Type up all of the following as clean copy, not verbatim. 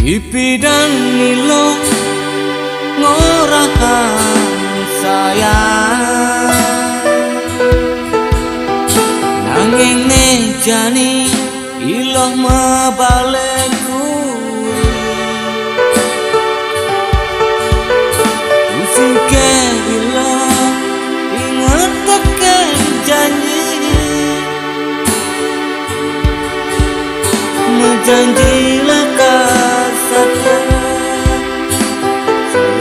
Pipi dan Milo ngorahan sayang, nanging nejani iloh mabaleku. Usike iloh inget tekan janji, menjanjilah kasatnya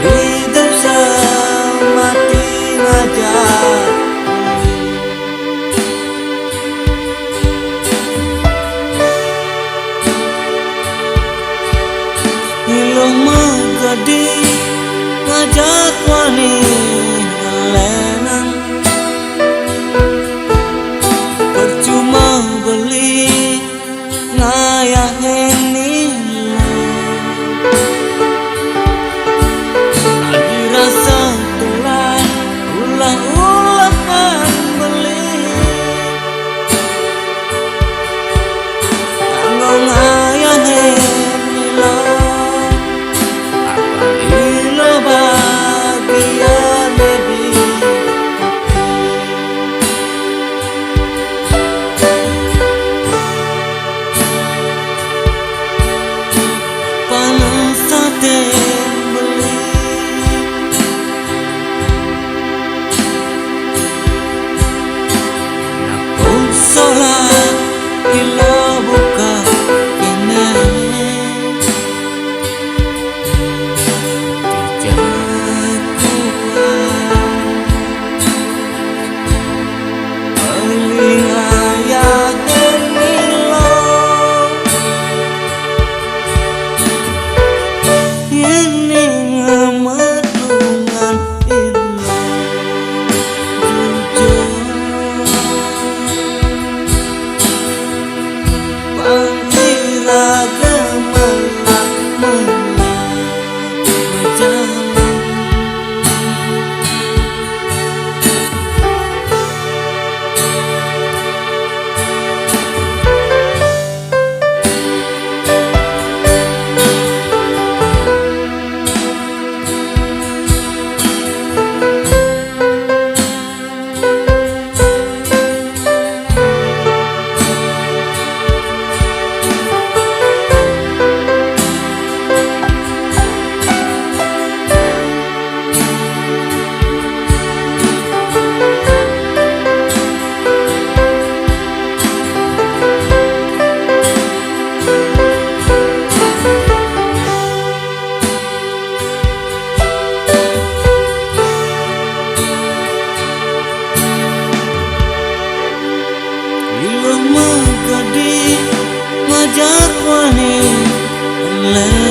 hidup semati ngajak. Iloh magadi ngajak wani lenang, percuma beli ngayahin nilo. Lagi rasa tulang ulah-ulahan beli, kanggo ngayahin nilo. Apa ilo bahagia lebih panas sate beli. Napo sholat ilo buka kene, dijak kuat paling ayahin nilo. Ini ngemadungan ilo jujur, pangira gemelak berjalan. Iloh magadi ngajak wani lenang.